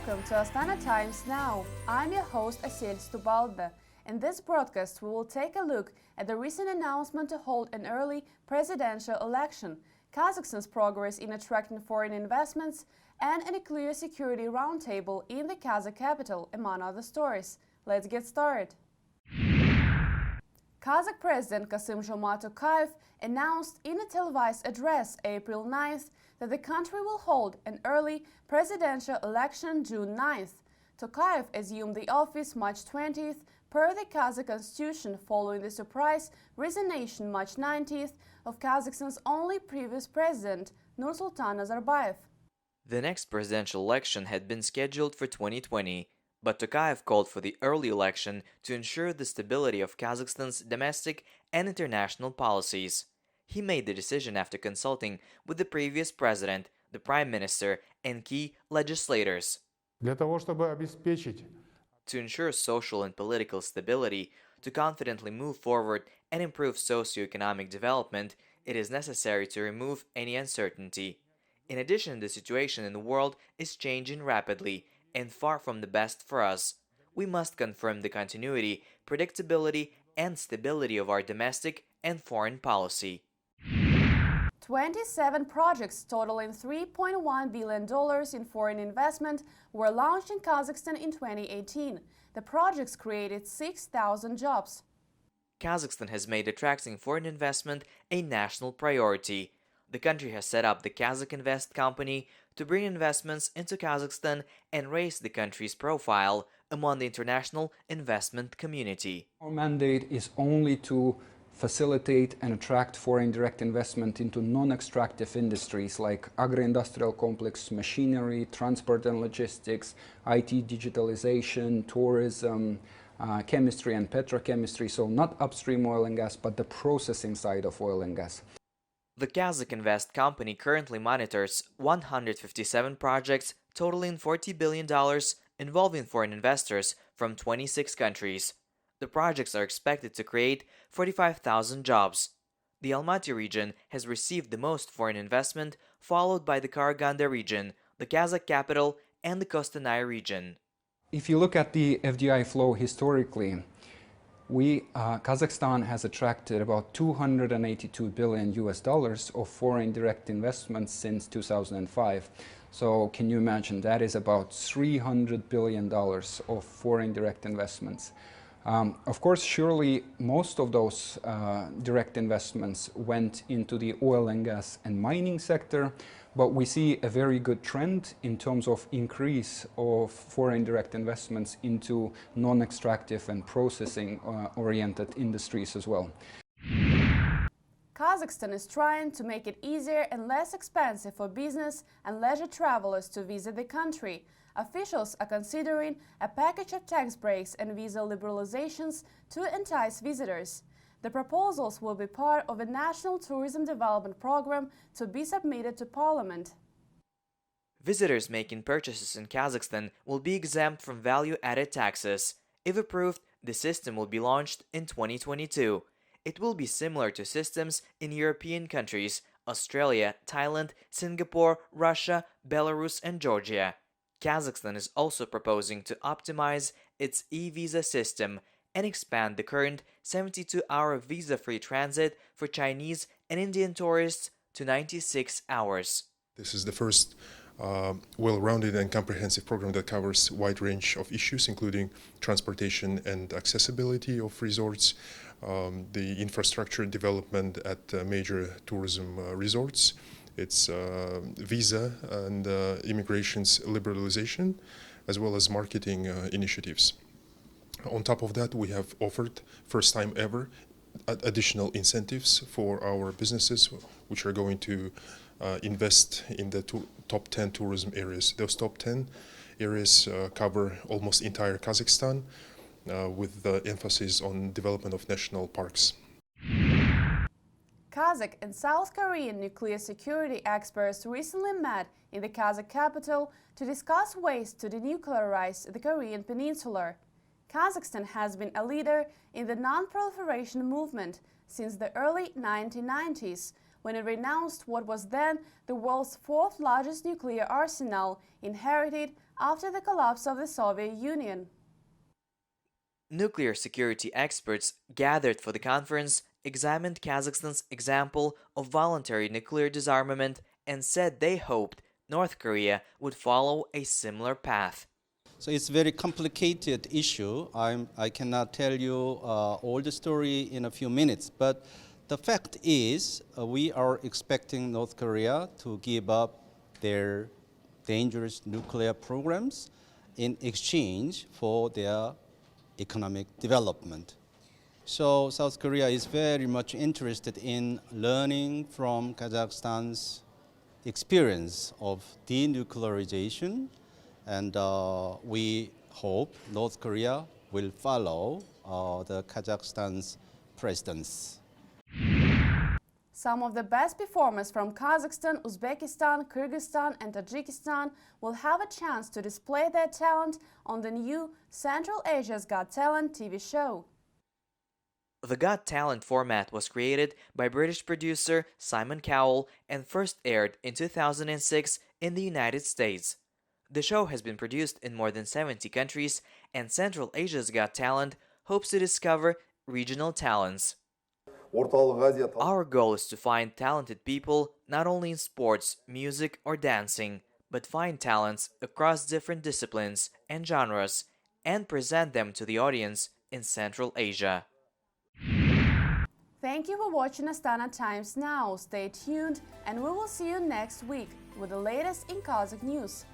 Welcome to Astana Times Now. I'm your host Asel Stubalda. In this broadcast, we will take a look at the recent announcement to hold an early presidential election, Kazakhstan's progress in attracting foreign investments, and a nuclear security roundtable in the Kazakh capital, among other stories. Let's get started. Kazakh President Kassym-Jomart Tokayev announced in a televised address April 9th that the country will hold an early presidential election June 9th. Tokayev assumed the office March 20th per the Kazakh constitution following the surprise resignation March 19th of Kazakhstan's only previous president, Nursultan Nazarbayev. The next presidential election had been scheduled for 2020, but Tokayev called for the early election to ensure the stability of Kazakhstan's domestic and international policies. He made the decision after consulting with the previous president, the prime minister, and key legislators. To ensure social and political stability, to confidently move forward and improve socio-economic development, it is necessary to remove any uncertainty. In addition, the situation in the world is changing rapidly and far from the best for us. We must confirm the continuity, predictability, and stability of our domestic and foreign policy. 27 projects totaling $3.1 billion in foreign investment were launched in Kazakhstan in 2018. The projects created 6,000 jobs. Kazakhstan has made attracting foreign investment a national priority. The country has set up the Kazakh Invest Company to bring investments into Kazakhstan and raise the country's profile among the international investment community. Our mandate is only to facilitate and attract foreign direct investment into non-extractive industries like agro-industrial complex, machinery, transport and logistics, IT digitalization, tourism, chemistry and petrochemistry, so not upstream oil and gas, but the processing side of oil and gas. The Kazakh Invest Company currently monitors 157 projects totaling $40 billion involving foreign investors from 26 countries. The projects are expected to create 45,000 jobs. The Almaty region has received the most foreign investment, followed by the Karaganda region, the Kazakh capital, and the Kostanay region. If you look at the FDI flow historically, Kazakhstan has attracted about $282 billion of foreign direct investments since 2005. So can you imagine, that is about $300 billion of foreign direct investments. Of course, surely most of those direct investments went into the oil and gas and mining sector, but we see a very good trend in terms of increase of foreign direct investments into non-extractive and processing-oriented industries as well. Kazakhstan is trying to make it easier and less expensive for business and leisure travelers to visit the country. Officials are considering a package of tax breaks and visa liberalizations to entice visitors. The proposals will be part of a national tourism development program to be submitted to Parliament. Visitors making purchases in Kazakhstan will be exempt from value-added taxes. If approved, the system will be launched in 2022. It will be similar to systems in European countries, Australia, Thailand, Singapore, Russia, Belarus, and Georgia. Kazakhstan is also proposing to optimize its e-visa system and expand the current 72-hour visa-free transit for Chinese and Indian tourists to 96 hours. This is the first well-rounded and comprehensive program that covers a wide range of issues, including transportation and accessibility of resorts, the infrastructure development at major tourism resorts, its visa and immigration's liberalization, as well as marketing initiatives. On top of that, we have offered, first time ever, additional incentives for our businesses, which are going to invest in the top 10 tourism areas. Those top 10 areas cover almost entire Kazakhstan, with the emphasis on development of national parks. Kazakh and South Korean nuclear security experts recently met in the Kazakh capital to discuss ways to denuclearize the Korean peninsula. Kazakhstan has been a leader in the non-proliferation movement since the early 1990s, when it renounced what was then the world's fourth largest nuclear arsenal, inherited after the collapse of the Soviet Union. Nuclear security experts gathered for the conference examined Kazakhstan's example of voluntary nuclear disarmament and said they hoped North Korea would follow a similar path. So it's a very complicated issue. I cannot tell you all the story in a few minutes, but the fact is we are expecting North Korea to give up their dangerous nuclear programs in exchange for their economic development. So South Korea is very much interested in learning from Kazakhstan's experience of denuclearization, and we hope North Korea will follow the Kazakhstan's precedents. Some of the best performers from Kazakhstan, Uzbekistan, Kyrgyzstan and Tajikistan will have a chance to display their talent on the new Central Asia's Got Talent TV show. The Got Talent format was created by British producer Simon Cowell and first aired in 2006 in the United States. The show has been produced in more than 70 countries, and Central Asia's Got Talent hopes to discover regional talents. Our goal is to find talented people not only in sports, music, or dancing, but find talents across different disciplines and genres and present them to the audience in Central Asia. Thank you for watching Astana Times Now. Stay tuned and we will see you next week with the latest in Kazakh news.